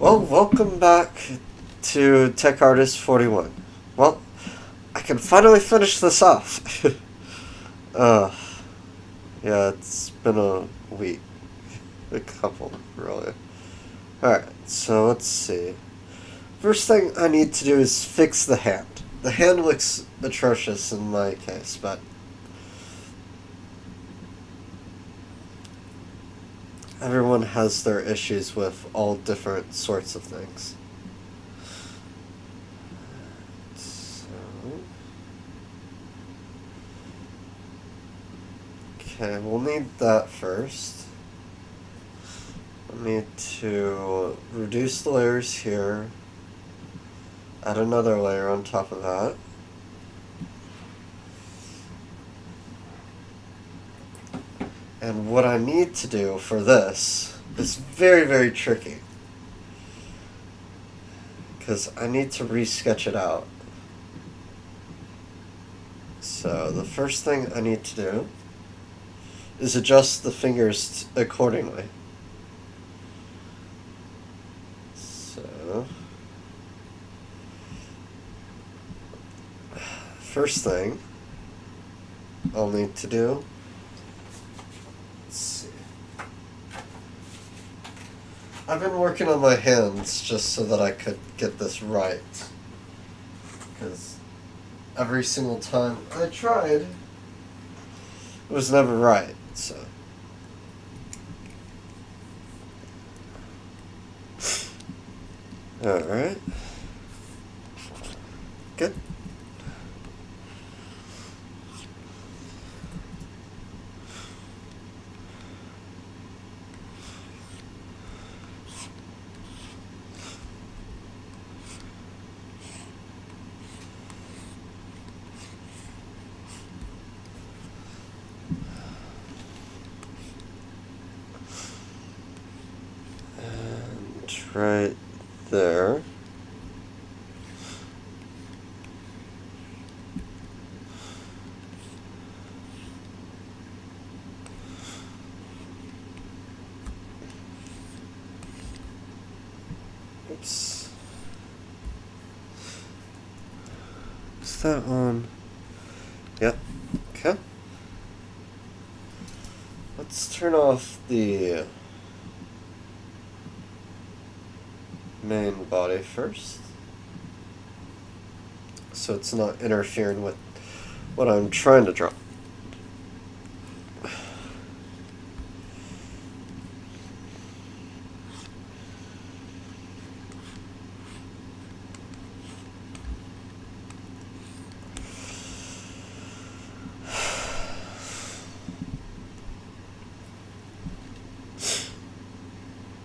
Well, welcome back to Tech Artist 41. Well, I can finally finish this off. uh, yeah, it's been a week. A couple, really. Alright, so let's see. First thing I need to do is fix the hand. The hand looks atrocious in my case, but everyone has their issues with all different sorts of things. Okay, we'll need that first. I need to reduce the layers here, add another layer on top of that. And what I need to do for this is very, very tricky, because I need to re-sketch it out. So the first thing I need to do is adjust the fingers accordingly. So, first thing I'll need to do, let's see. I've been working on my hands just so that I could get this right, because every single time I tried, it was never right, so. Alright. Good. Right there. Oops. Is that on? Yep. Okay. Let's turn off the main body first, so it's not interfering with what I'm trying to draw.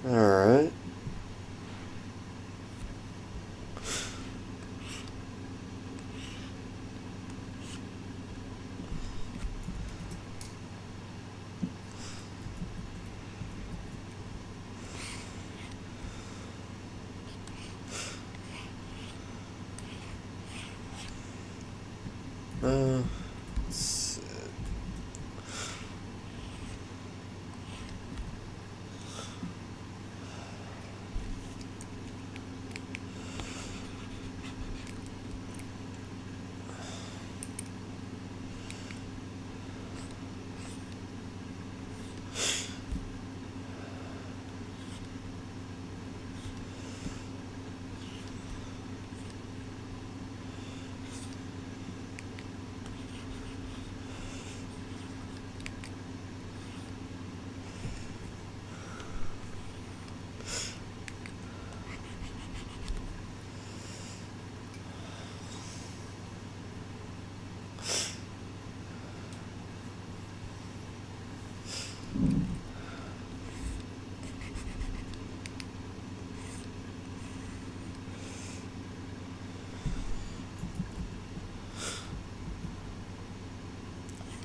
Alright. Let's see.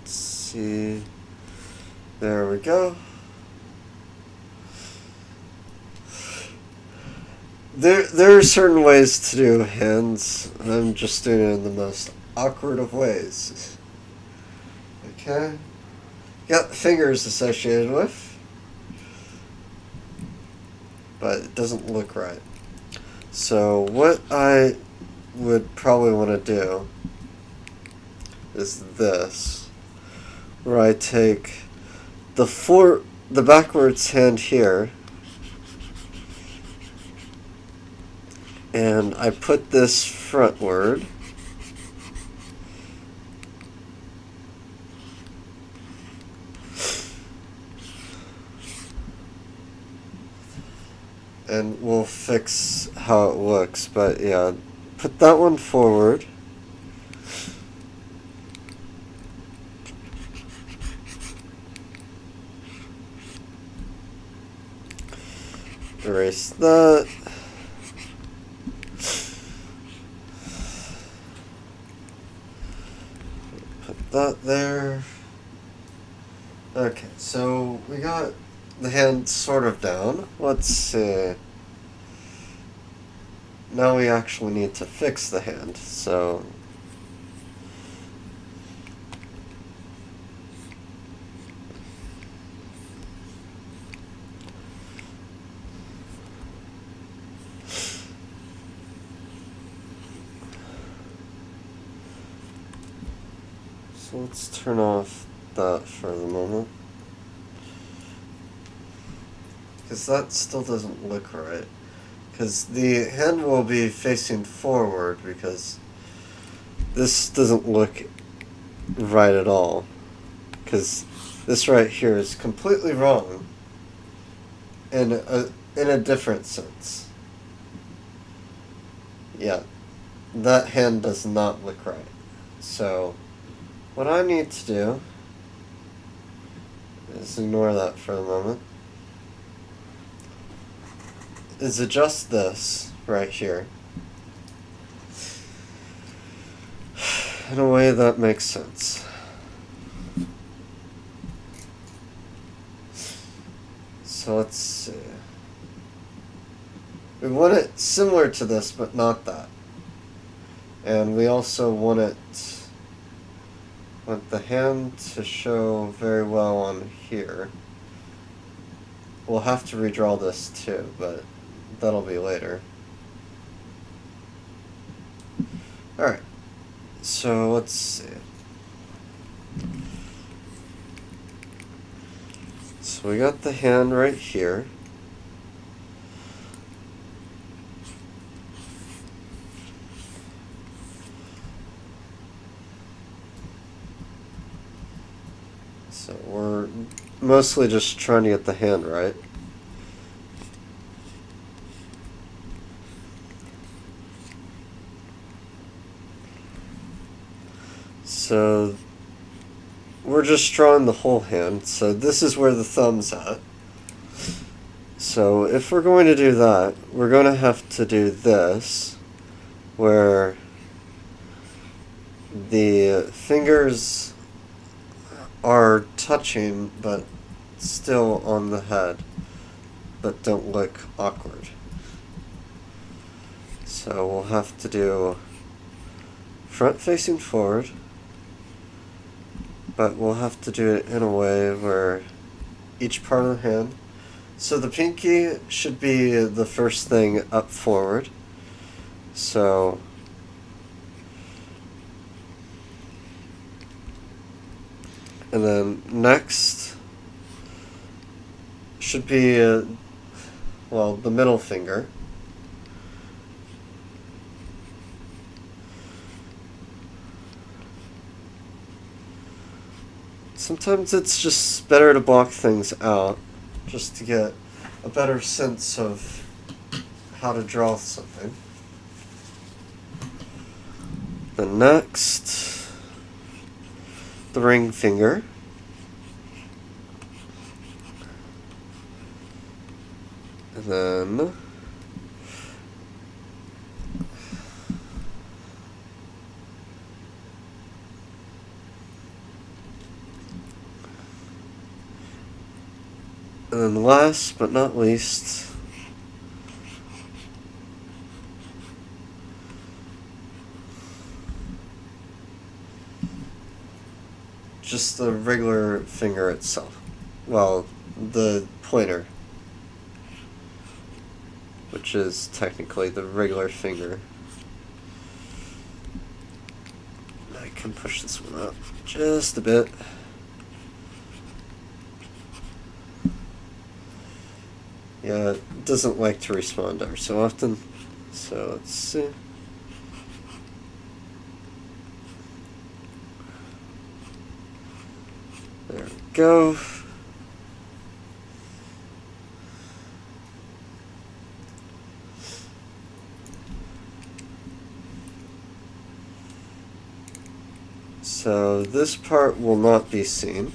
See, there we go. There are certain ways to do hands. I'm just doing it in the most awkward of ways. Okay. Got fingers associated with. but it doesn't look right. So what I would probably want to do is this, where I take the backwards hand here, and I put this frontward, and we'll fix how it looks. But yeah, put that one forward. Erase that. Put that there. Okay, so we got the hand sort of down. Let's see. Now we actually need to fix the hand, so let's turn off that for the moment, because that still doesn't look right. Because the hand will be facing forward, because this doesn't look right at all. Because this right here is completely wrong in a different sense. Yeah, that hand does not look right. So what I need to do is ignore that for a moment. Is adjust this right here in a way that makes sense. So let's see. We want it similar to this, but not that. And we also want the hand to show very well on here. We'll have to redraw this too, but that'll be later. Alright, so let's see. So we got the hand right here. So we're mostly just trying to get the hand right. So we're just drawing the whole hand. So this is where the thumb's at. So if we're going to do that, we're going to have to do this, where the fingers are touching but still on the head, but don't look awkward. So we'll have to do front facing forward, but we'll have to do it in a way where each part of the hand, so the pinky should be the first thing up forward. So and then next should be well, the middle finger. Sometimes it's just better to block things out, just to get a better sense of how to draw something. Then next, the ring finger. And then last but not least, just the regular finger itself. Well, the pointer. which is technically the regular finger. I can push this one up just a bit. Yeah, it doesn't like to respond ever so often. So let's see. There we go. So this part will not be seen.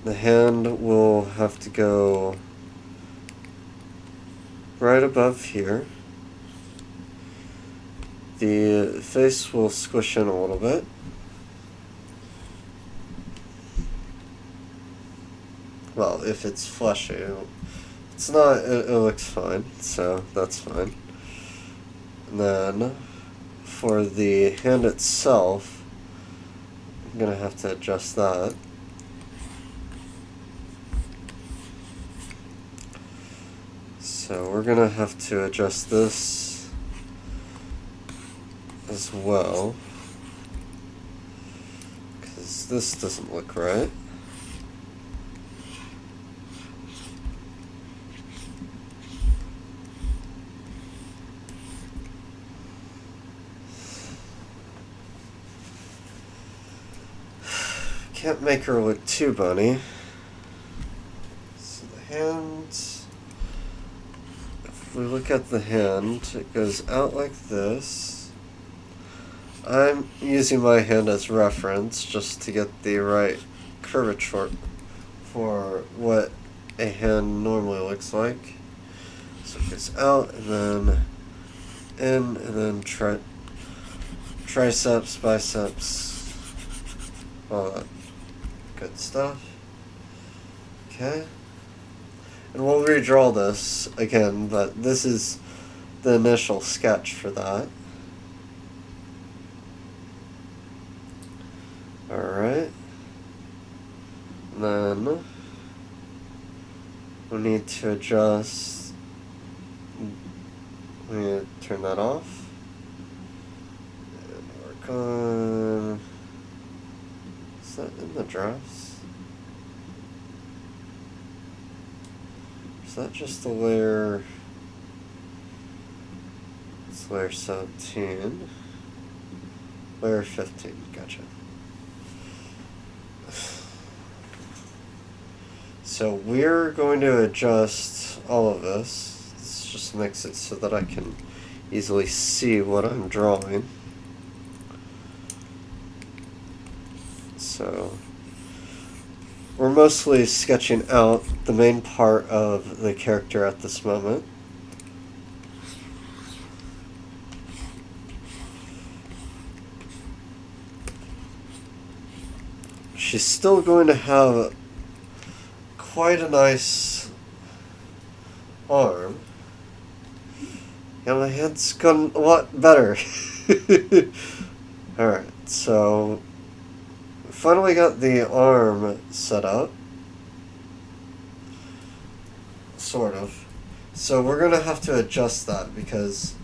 The hand will have to go right above here. The face will squish in a little bit. Well, if it's fleshy. It's not, it looks fine, so that's fine. And then for the hand itself, I'm going to have to adjust that. So we're going to have to adjust this as well, because this doesn't look right. Can't make her look too bunny. So the hand, if we look at the hand, it goes out like this. I'm using my hand as reference just to get the right curvature for what a hand normally looks like. So it goes out and then in and then triceps, biceps, all that good stuff. Okay. And we'll redraw this again, but this is the initial sketch for that. Alright. Then we need to adjust. We need to turn that off. And work on. Is that in the drafts? Is that just the layer? It's layer 17. Layer 15, gotcha. So we're going to adjust all of this. This just makes it so that I can easily see what I'm drawing. So we're mostly sketching out the main part of the character at this moment. She's still going to have quite a nice arm. Yeah, my hand's gotten a lot better. Alright, so finally got the arm set up. Sort of. So we're going to have to adjust that because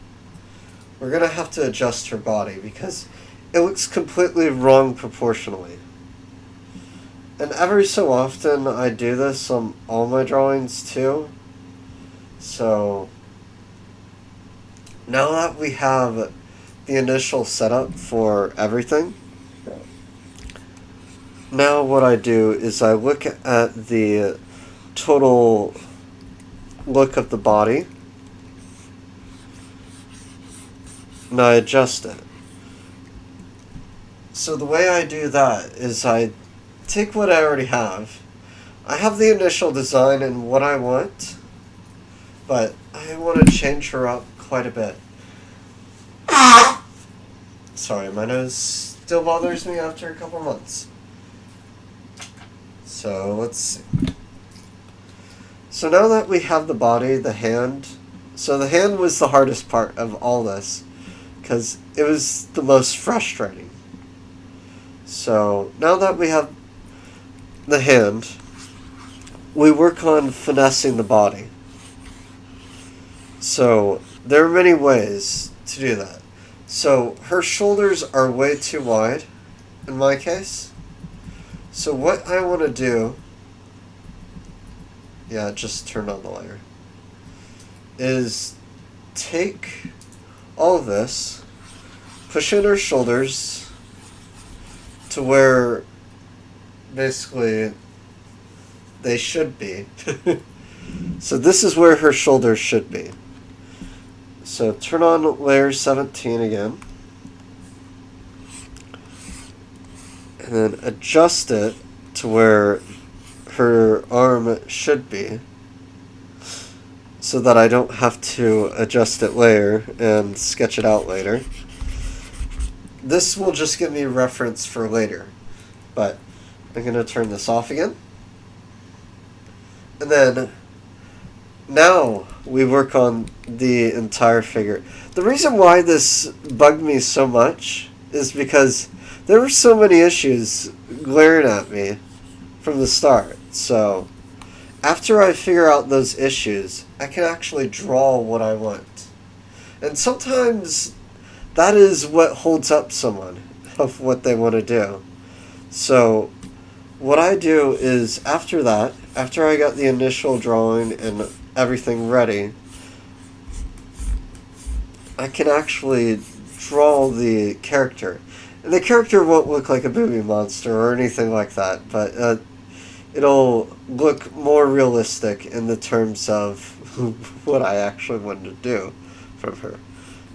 we're going to have to adjust her body because it looks completely wrong proportionally. And every so often I do this on all my drawings too. So now that we have the initial setup for everything, now what I do is I look at the total look of the body and I adjust it. So the way I do that is I take what I already have. I have the initial design and what I want, but I want to change her up quite a bit. Sorry, my nose still bothers me after a couple months. So let's see. So now that we have the body, the hand, so the hand was the hardest part of all this because it was the most frustrating. So now that we have the hand, we work on finessing the body. So there are many ways to do that. So her shoulders are way too wide in my case. So what I want to do, yeah, just turn on the layer, is take all of this, push in her shoulders to where basically they should be. So this is where her shoulders should be. So turn on layer 17 again. And then adjust it to where her arm should be, so that I don't have to adjust it later and sketch it out later. This will just give me reference for later, but I'm going to turn this off again. And then now we work on the entire figure. The reason why this bugged me so much is because there were so many issues glaring at me from the start. So after I figure out those issues, I can actually draw what I want. And sometimes that is what holds up someone of what they want to do. So what I do is after that, after I got the initial drawing and everything ready, I can actually draw the character. And the character won't look like a booby monster or anything like that, but it'll look more realistic in the terms of what I actually wanted to do from her.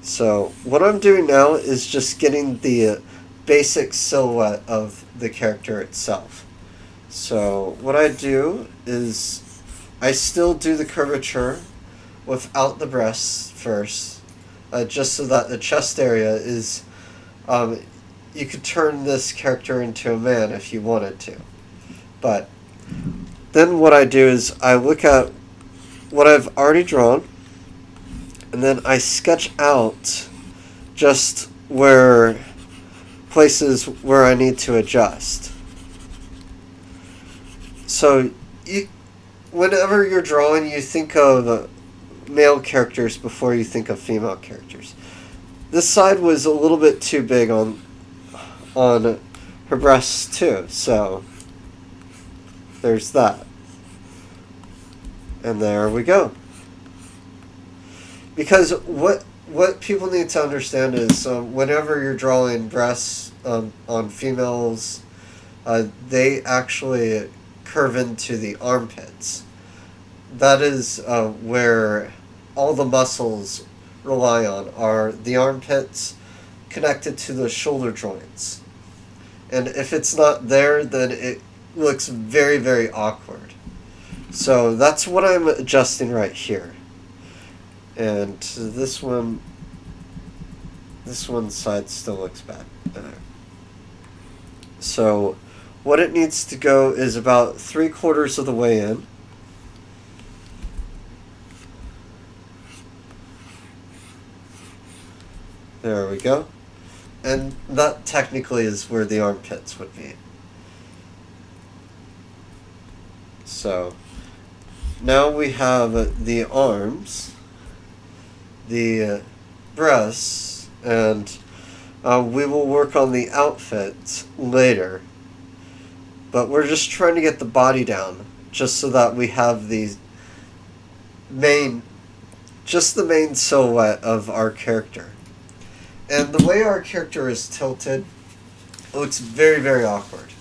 So what I'm doing now is just getting the basic silhouette of the character itself. So what I do is I still do the curvature without the breasts first, just so that the chest area is, you could turn this character into a man if you wanted to. But then what I do is I look at what I've already drawn, and then I sketch out just places where I need to adjust. So whenever you're drawing, you think of male characters before you think of female characters. This side was a little bit too big on her breasts too, so there's that. And there we go. Because what people need to understand is whenever you're drawing breasts on females, they actually curve into the armpits. That is where all the muscles rely on, are the armpits connected to the shoulder joints. And if it's not there, then it looks very, very awkward. So that's what I'm adjusting right here. And this one side still looks bad. So what it needs to go is about 3/4 of the way in. There we go. And that technically is where the armpits would be. So now we have the arms, the breasts, and we will work on the outfits later. But we're just trying to get the body down, just so that we have the main silhouette of our character. And the way our character is tilted looks very, very awkward.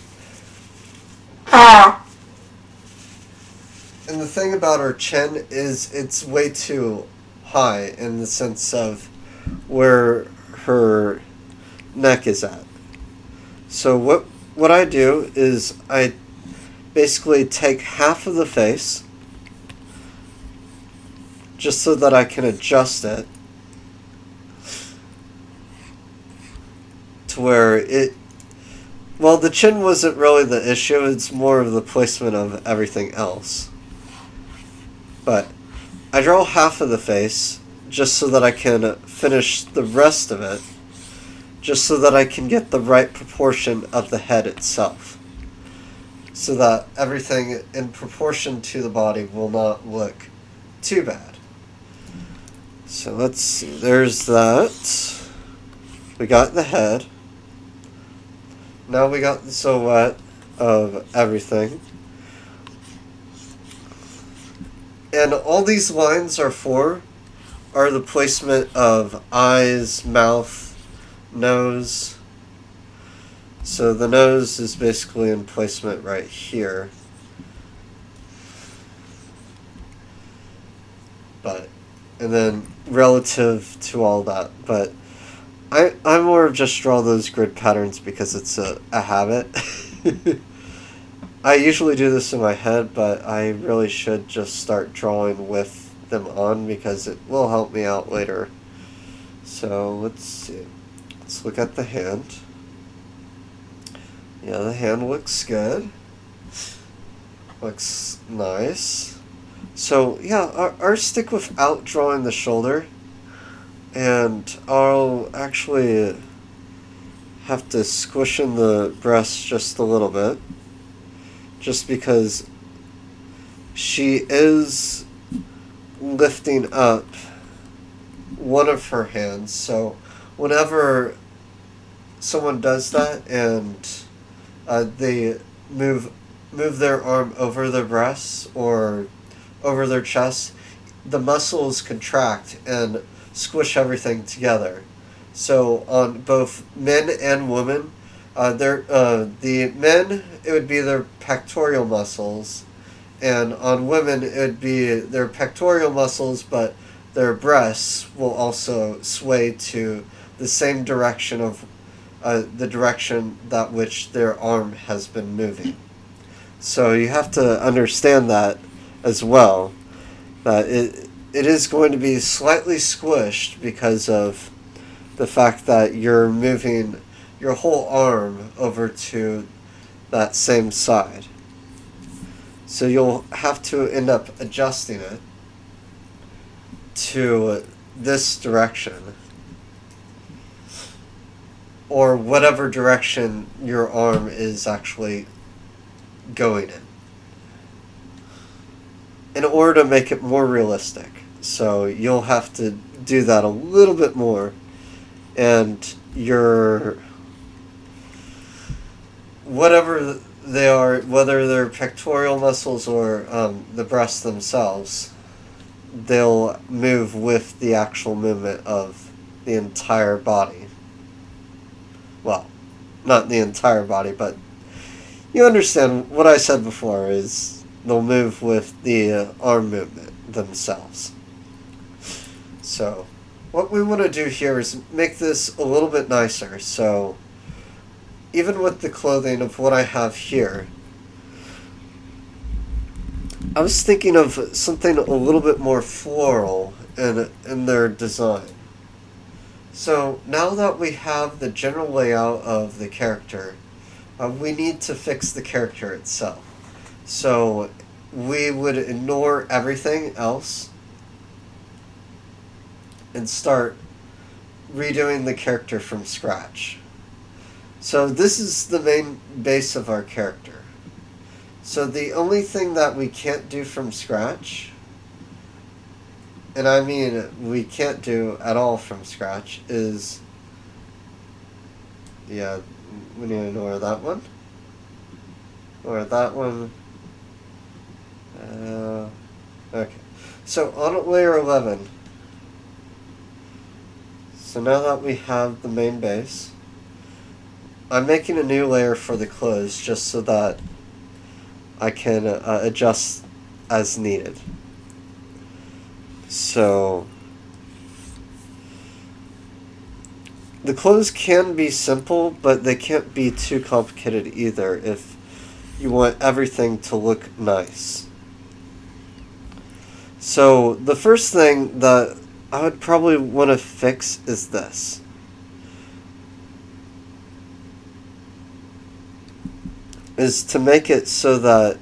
And the thing about her chin is it's way too high in the sense of where her neck is at. So what I do is I basically take half of the face just so that I can adjust it to where the chin wasn't really the issue, it's more of the placement of everything else. But I draw half of the face just so that I can finish the rest of it, just so that I can get the right proportion of the head itself, so that everything in proportion to the body will not look too bad. So let's see, there's that. We got the head. Now we got the silhouette of everything. And all these lines are the placement of eyes, mouth, nose. So the nose is basically in placement right here. And then relative to all that. But I more of just draw those grid patterns because it's a habit. I usually do this in my head, but I really should just start drawing with them on because it will help me out later. So let's see. Let's look at the hand. Yeah, the hand looks good. Looks nice. So yeah, I'll stick without drawing the shoulder, and I'll actually have to squish in the breast just a little bit, just because she is lifting up one of her hands. So whenever someone does that and they move their arm over their breasts or over their chest, the muscles contract and squish everything together. So on both men and women, the men, it would be their pectoral muscles, and on women it would be their pectoral muscles, but their breasts will also sway to the same direction of the direction that which their arm has been moving. So you have to understand that as well, that it is going to be slightly squished because of the fact that you're moving your whole arm over to that same side. So you'll have to end up adjusting it to this direction, or whatever direction your arm is actually going in order to make it more realistic. So you'll have to do that a little bit more, and your whatever they are, whether they're pectoral muscles or the breasts themselves, they'll move with the actual movement of the entire body. Well, not the entire body, but you understand what I said before is they'll move with the arm movement themselves. So what we want to do here is make this a little bit nicer. So even with the clothing of what I have here, I was thinking of something a little bit more floral in their design. So now that we have the general layout of the character, we need to fix the character itself. So we would ignore everything else and start redoing the character from scratch. So this is the main base of our character. So the only thing that we can't do from scratch, and I mean we can't do at all from scratch, is, yeah, we need to ignore that one. Or that one. Okay. So on layer 11, so now that we have the main base, I'm making a new layer for the clothes just so that I can adjust as needed. So the clothes can be simple, but they can't be too complicated either if you want everything to look nice. So the first thing that I would probably want to fix is this. Is to make it so that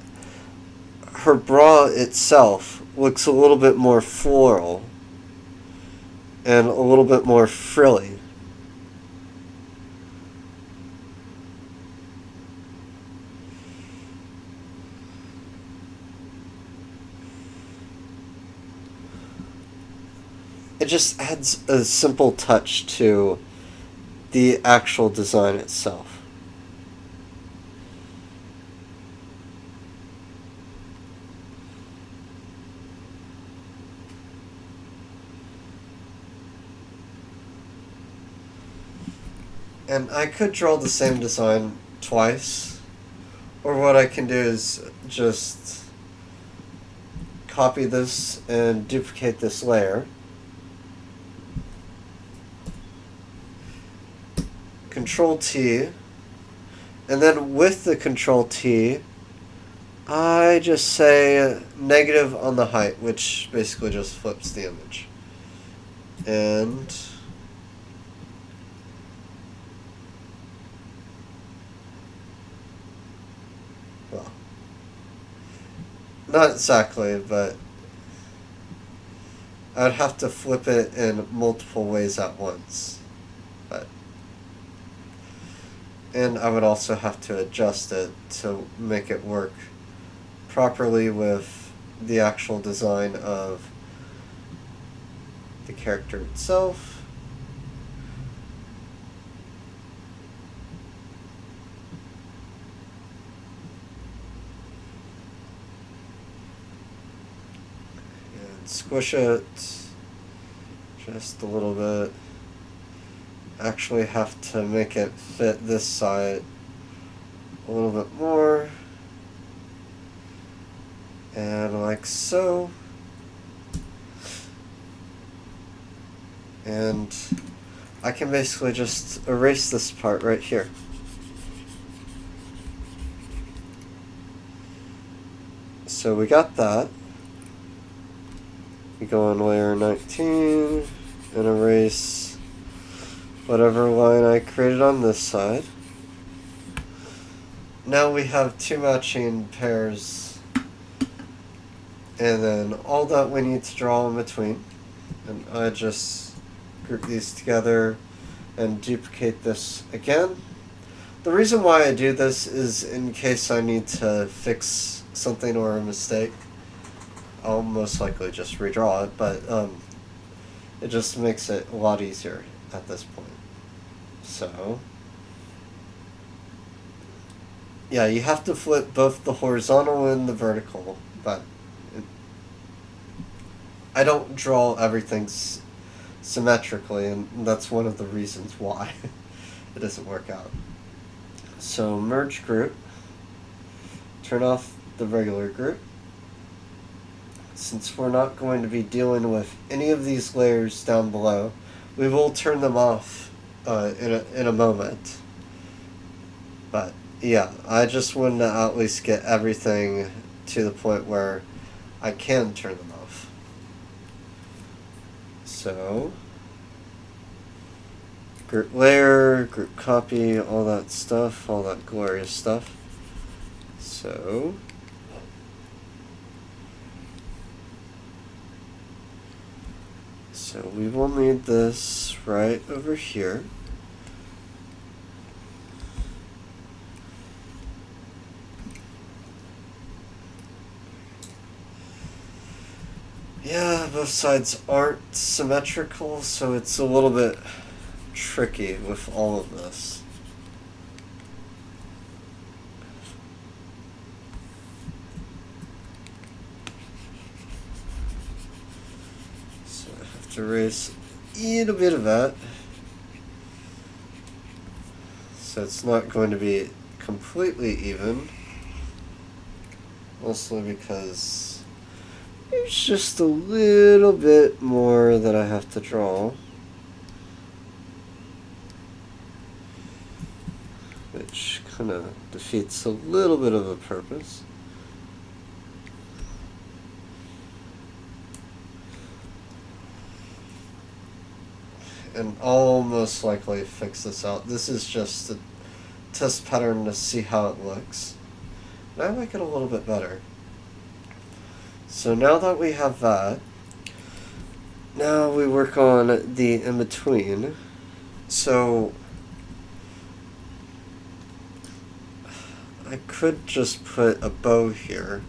her bra itself looks a little bit more floral and a little bit more frilly. it just adds a simple touch to the actual design itself. And I could draw the same design twice, or what I can do is just copy this and duplicate this layer, Control T, and then with the Control T, I just say negative on the height, which basically just flips the image. And well, not exactly, but I'd have to flip it in multiple ways at once. And I would also have to adjust it to make it work properly with the actual design of the character itself. And squish it just a little bit. Actually have to make it fit this side a little bit more, and like so. And I can basically just erase this part right here. So we got that. We go on layer 19 and erase whatever line I created on this side. Now we have two matching pairs, and then all that we need to draw in between. And I just group these together and duplicate this again. The reason why I do this is in case I need to fix something or a mistake. I'll most likely just redraw it, but it just makes it a lot easier at this point. So, yeah, you have to flip both the horizontal and the vertical, but I don't draw everything symmetrically, and that's one of the reasons why it doesn't work out. So, merge group, turn off the regular group. Since we're not going to be dealing with any of these layers down below, we will turn them off in a moment. But yeah, I just wanted to at least get everything to the point where I can turn them off. So, group layer, group copy, all that stuff, all that glorious stuff. So, we will need this right over here. Yeah, both sides aren't symmetrical, so it's a little bit tricky with all of this. So I have to erase a little bit of that. So it's not going to be completely even. Mostly because there's just a little bit more that I have to draw, which kind of defeats a little bit of the purpose. And I'll most likely fix this out. This is just a test pattern to see how it looks. And I like it a little bit better. So now that we have that, now we work on the in-between. So I could just put a bow here,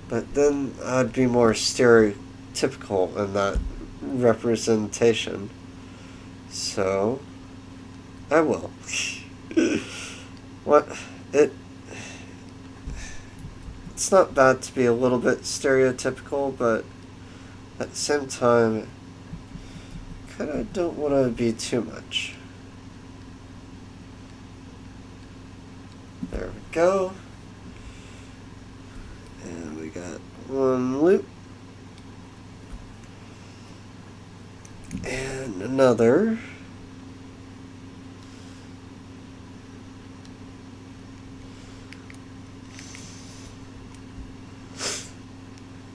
but then I'd be more stereotypical in that representation. So I will. What it's not bad to be a little bit stereotypical, but at the same time, kind of don't want to be too much. There we go. And we got one loop. And another.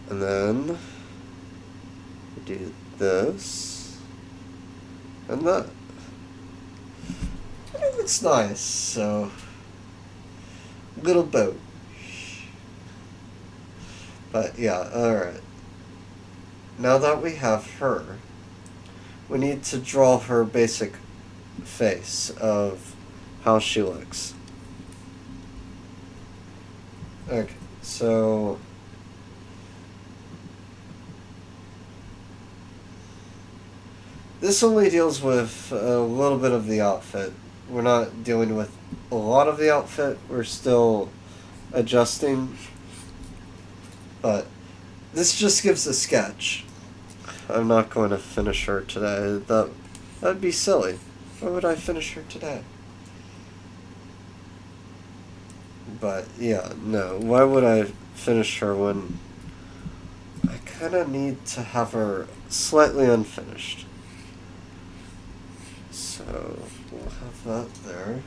And then we do this and that. And it looks nice, so little boat. But yeah, alright. Now that we have her, we need to draw her basic face of how she looks. Okay, so this only deals with a little bit of the outfit. We're not dealing with a lot of the outfit. We're still adjusting. But this just gives a sketch. I'm not going to finish her today. That'd be silly. Why would I finish her today? But yeah, no. Why would I finish her when I kind of need to have her slightly unfinished? So we'll have that there.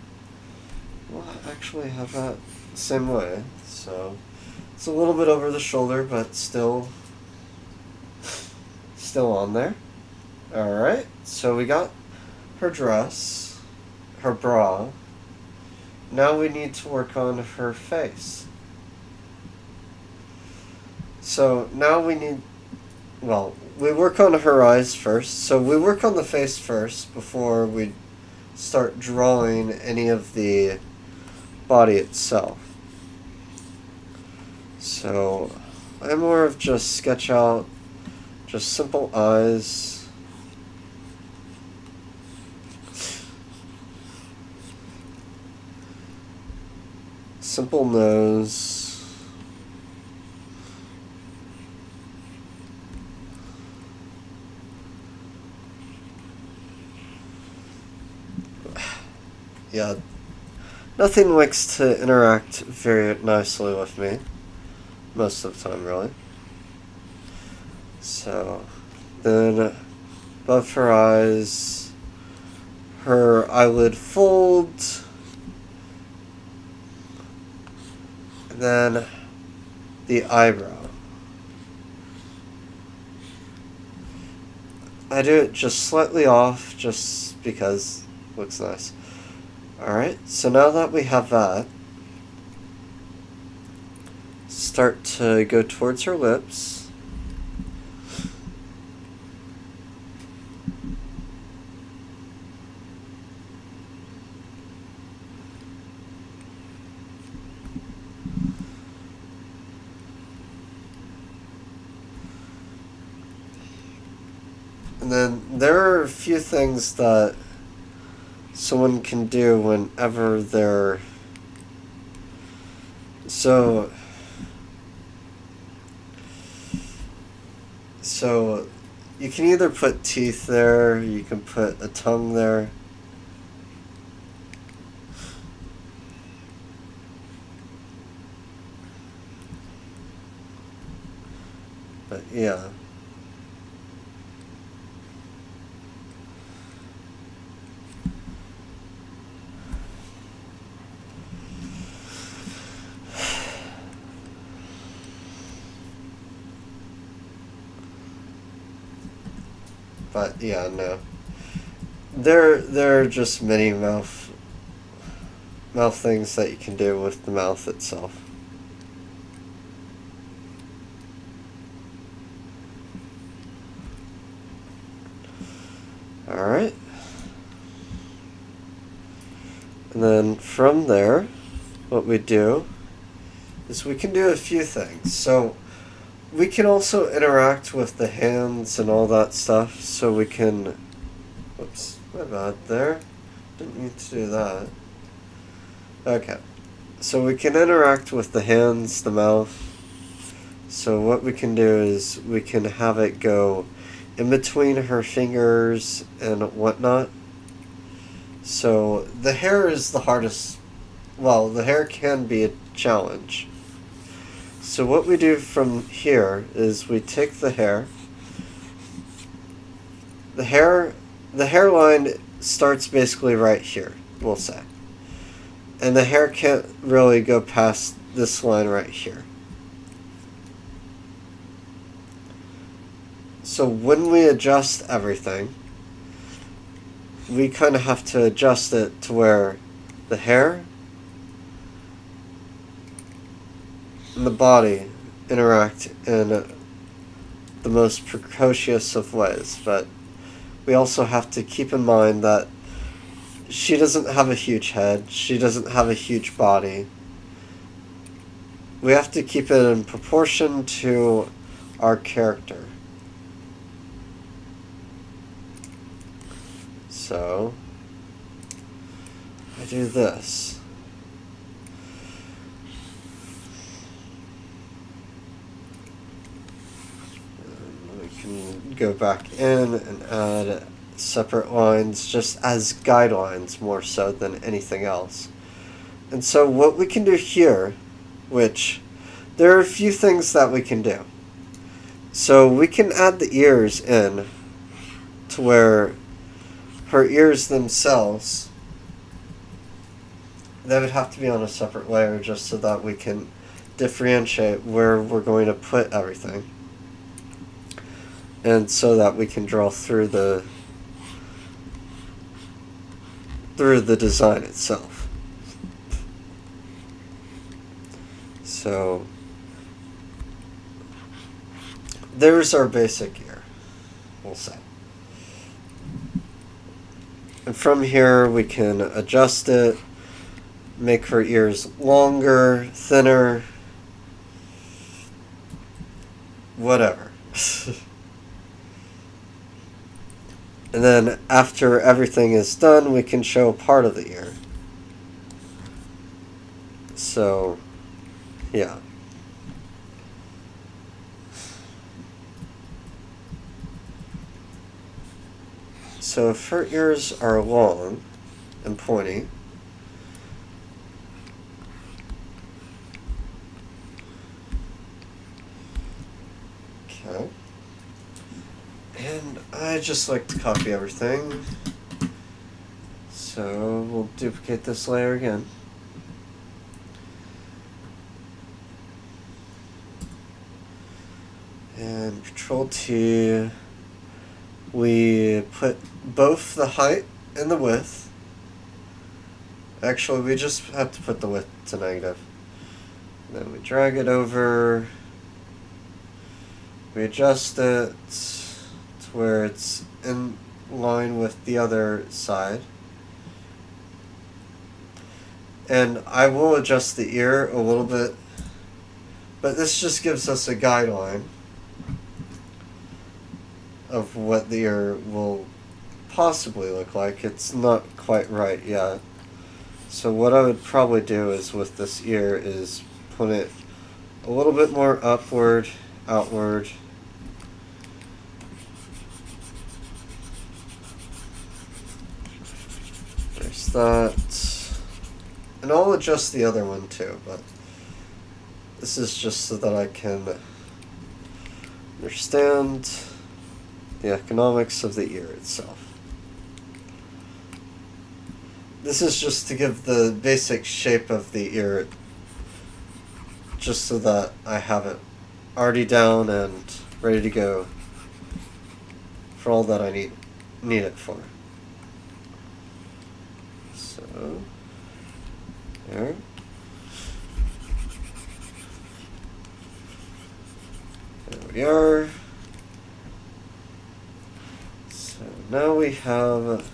We'll actually have that the same way. So it's a little bit over the shoulder, but still on there. Alright, so we got her dress, her bra. Now we need to work on her face. So now we work on her eyes first. So we work on the face first before we start drawing any of the body itself. So I more of just sketch out just simple eyes. Simple nose. Yeah, nothing likes to interact very nicely with me. Most of the time, really. So, then above her eyes, her eyelid fold, and then the eyebrow. I do it just slightly off, just because it looks nice. Alright, so now that we have that, start to go towards her lips. And then there are a few things that someone can do whenever they're so you can either put teeth there, you can put a tongue there. But yeah. But yeah, no. There are just many mouth things that you can do with the mouth itself. Alright. And then from there, what we do is we can do a few things. So we can also interact with the hands and all that stuff, so we can, whoops, my bad there, didn't mean to do that. Okay, so we can interact with the hands, the mouth. So what we can do is we can have it go in between her fingers and whatnot. So the hair is the hardest. Well, the hair can be a challenge. So what we do from here is we take the hair. The hairline starts basically right here, we'll say. And the hair can't really go past this line right here. So when we adjust everything, we kind of have to adjust it to where the hair and the body interact in the most precocious of ways. But we also have to keep in mind that she doesn't have a huge head, she doesn't have a huge body. We have to keep it in proportion to our character. So I do this. And we can go back in and add separate lines just as guidelines more so than anything else. And so what we can do here, which there are a few things that we can do. So we can add the ears in to where her ears themselves, they would have to be on a separate layer just so that we can differentiate where we're going to put everything. And so that we can draw through the design itself. So there's our basic ear, we'll say. And from here we can adjust it, make her ears longer, thinner, whatever. And then after everything is done, we can show part of the ear. So, yeah. So if her ears are long and pointy, okay. And I just like to copy everything. So we'll duplicate this layer again. And Control T. We put both the height and the width. Actually, we just have to put the width to negative. Then we drag it over. We adjust it to where it's in line with the other side. And I will adjust the ear a little bit, but this just gives us a guideline of what the ear will possibly look like. It's not quite right yet. So what I would probably do is with this ear is put it a little bit more upward, outward. There's that. And I'll adjust the other one too, but this is just so that I can understand the economics of the ear itself. This is just to give the basic shape of the ear, just so that I have it already down and ready to go for all that I need it for. So, there. There we are. So now we have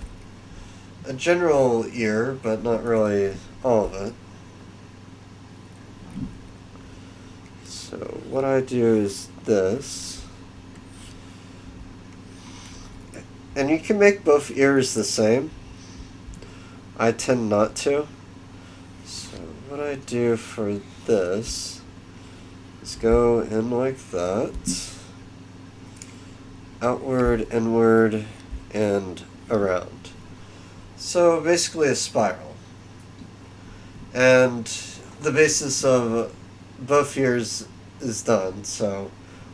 a general ear, but not really all of it. So what I do is this. And you can make both ears the same. I tend not to. So what I do for this is go in like that. Outward, inward, and around. So basically a spiral. And the basis of both ears is done. So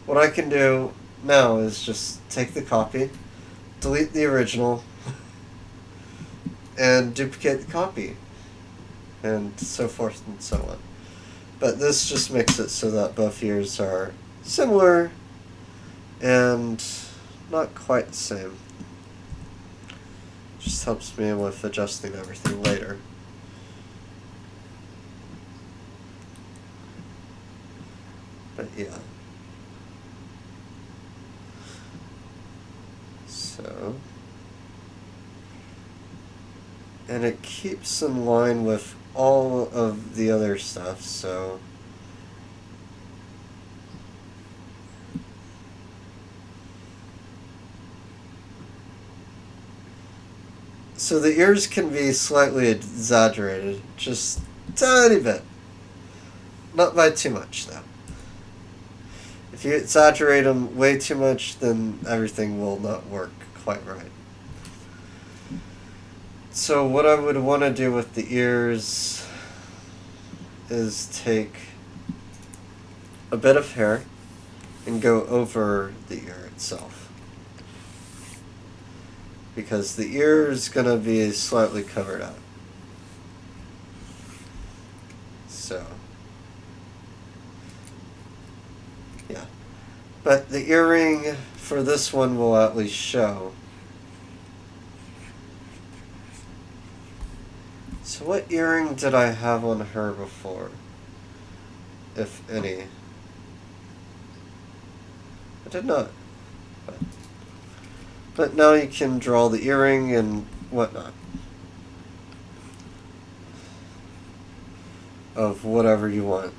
what I can do now is just take the copy, delete the original, and duplicate the copy, and so forth and so on. But this just makes it so that both ears are similar and not quite the same. Just helps me with adjusting everything later. But yeah. So, and it keeps in line with all of the other stuff, so the ears can be slightly exaggerated, just a tiny bit. Not by too much, though. If you exaggerate them way too much, then everything will not work quite right. So what I would want to do with the ears is take a bit of hair and go over the ear itself. Because the ear is going to be slightly covered up. So, yeah. But the earring for this one will at least show. So what earring did I have on her before? If any. I did not. But now you can draw the earring and whatnot. Of whatever you want.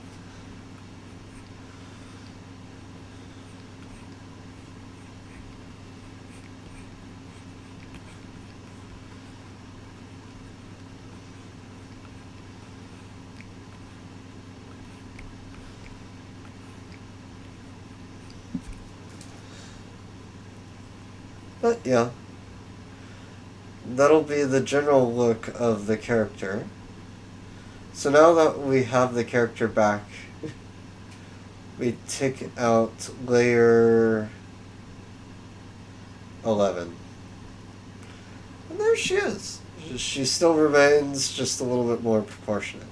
But yeah, that'll be the general look of the character. So now that we have the character back, we take out layer 11. And there she is. She still remains just a little bit more proportionate.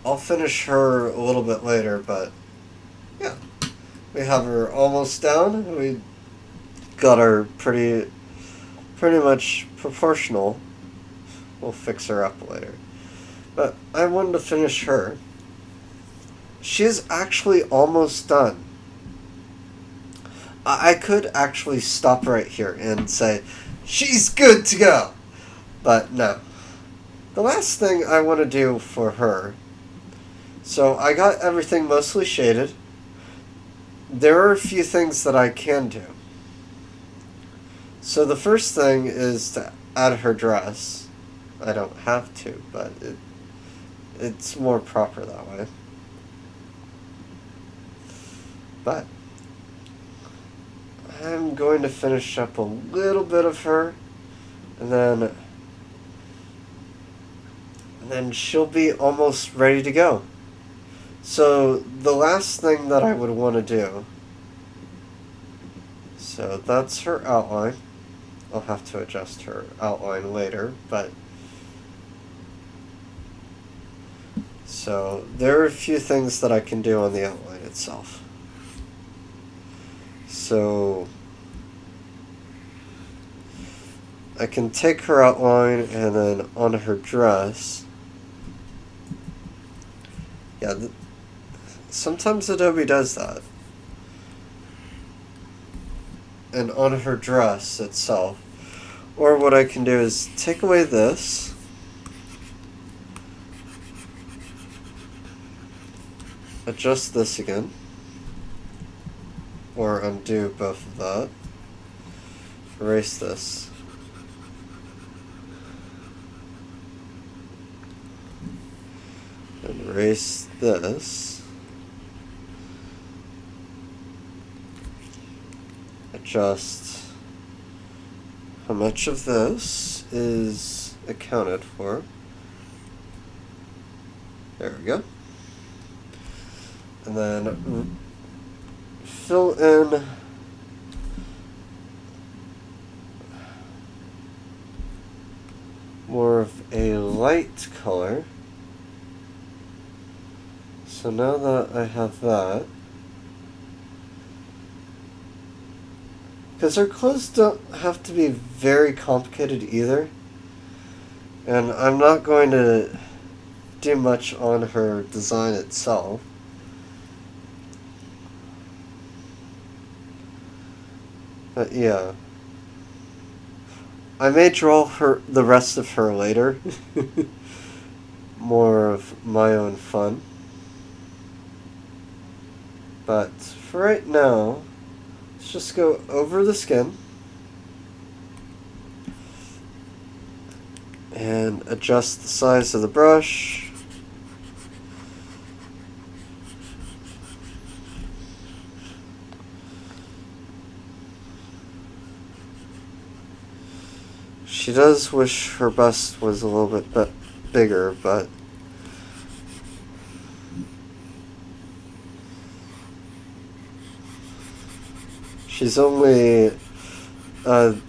I'll finish her a little bit later, but yeah. We have her almost down. We got her pretty much proportional. We'll fix her up later. But I wanted to finish her. She is actually almost done. I could actually stop right here and say, she's good to go. But no. The last thing I want to do for her, so I got everything mostly shaded. There are a few things that I can do. So the first thing is to add her dress. I don't have to, but it's more proper that way. But I'm going to finish up a little bit of her, and then she'll be almost ready to go. So the last thing that I would want to do, so that's her outline. I'll have to adjust her outline later, but so there are a few things that I can do on the outline itself. So I can take her outline and then on her dress. Yeah, sometimes Adobe does that. And on her dress itself. Or what I can do is take away this. adjust this again, or undo both of that, erase this. And erase this. Adjust how much of this is accounted for. There we go. And then fill in more of a light color. So now that I have that, because her clothes don't have to be very complicated either, and I'm not going to do much on her design itself. But yeah, I may draw the rest of her later. More of my own fun. But for right now, let's just go over the skin and adjust the size of the brush. She does wish her bust was a little bit bigger, but she's only on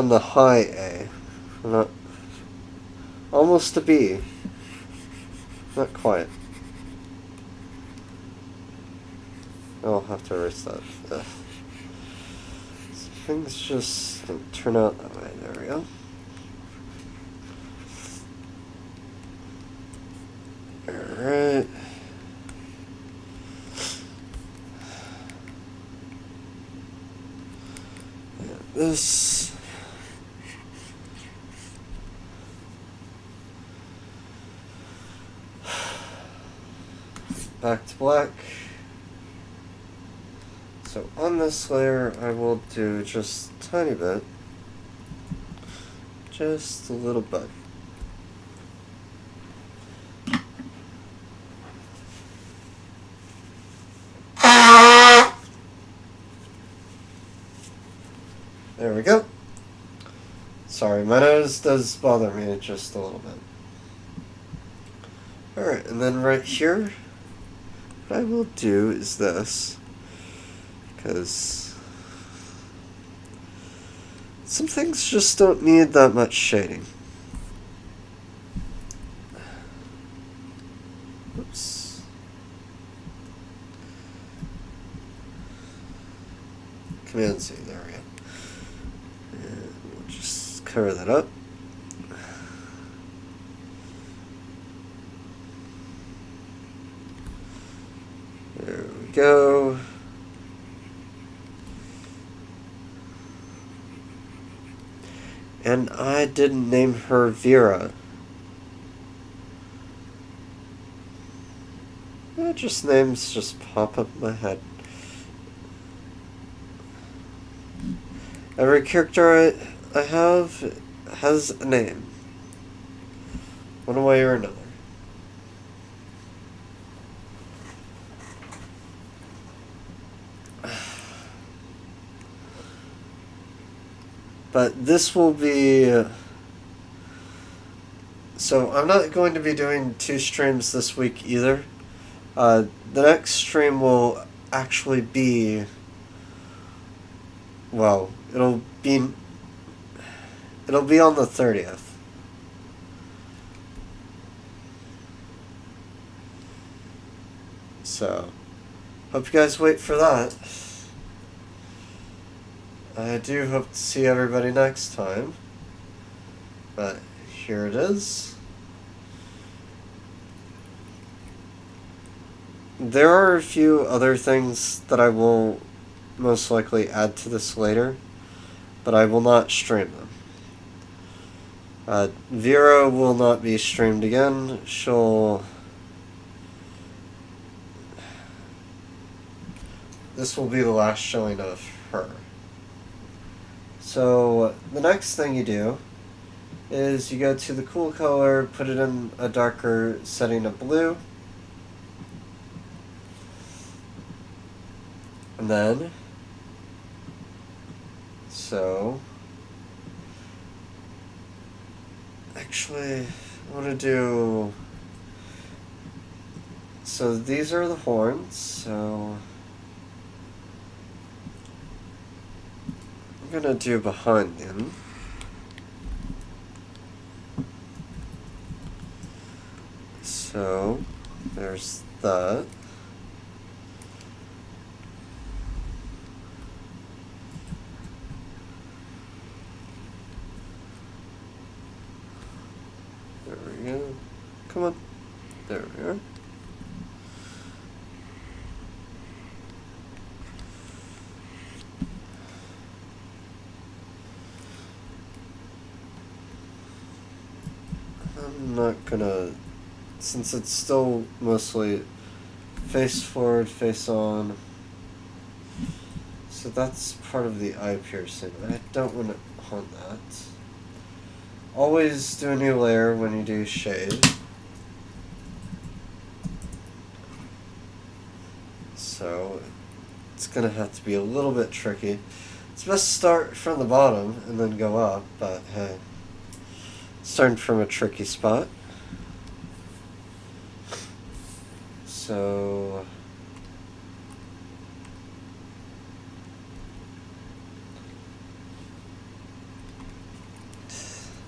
the high A, not almost a B, not quite. I'll have to erase that. Ugh. Things just don't turn out that way. There we go. Alright. This. Back to black. So on this layer, I will do just a tiny bit, just a little bit. There we go. Sorry, my nose does bother me just a little bit. Alright, and then right here, what I will do is this. Because some things just don't need that much shading. Oops. Command C, there we go. And we'll just cover that up. There we go. And I didn't name her Vera. Just names just pop up in my head. Every character I have has a name. One way or another. But this will be... So I'm not going to be doing 2 streams this week either. The next stream will actually be... Well, it'll be on the 30th. So, hope you guys wait for that. I do hope to see everybody next time. But here it is. There are a few other things that I will most likely add to this later, but I will not stream them. Vera will not be streamed again. She'll this will be the last showing of her. So the next thing you do is you go to the cool color, put it in a darker setting of blue, and then actually I want to do, so these are the horns, so I'm gonna do behind them. So there's that. There we go. Come on. There we are. I'm not gonna, since it's still mostly face forward, face on, so that's part of the eye piercing. I don't want to haunt that. Always do a new layer when you do shade. So it's gonna have to be a little bit tricky. It's best to start from the bottom and then go up, but hey, starting from a tricky spot. So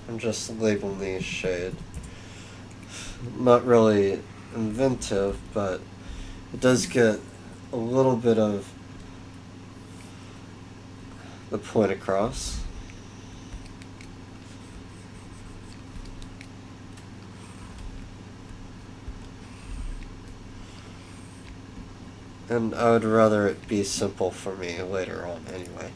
I'm just labeling these shade. Not really inventive, but it does get a little bit of the point across. And I would rather it be simple for me later on anyway.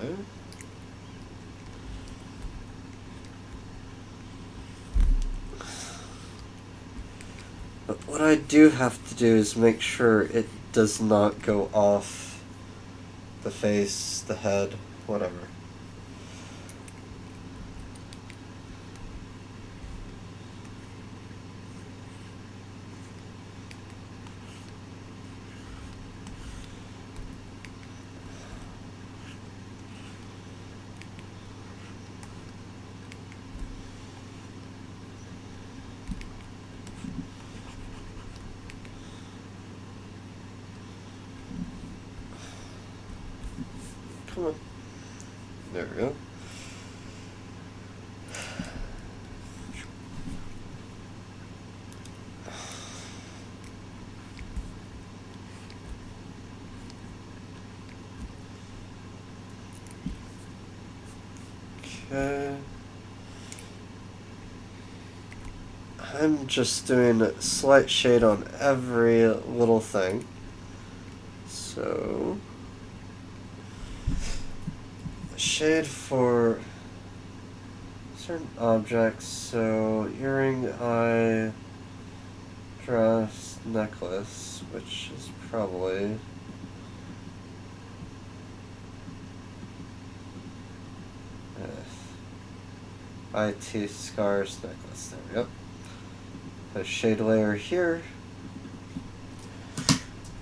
Okay. But what I do have to do is make sure it does not go off the face, the head, whatever. Come on. There we go. Okay. I'm just doing a slight shade on every little thing. So shade for certain objects, so earring, eye, dress, necklace, which is probably eye, teeth, scars, necklace. There we go. A shade layer here.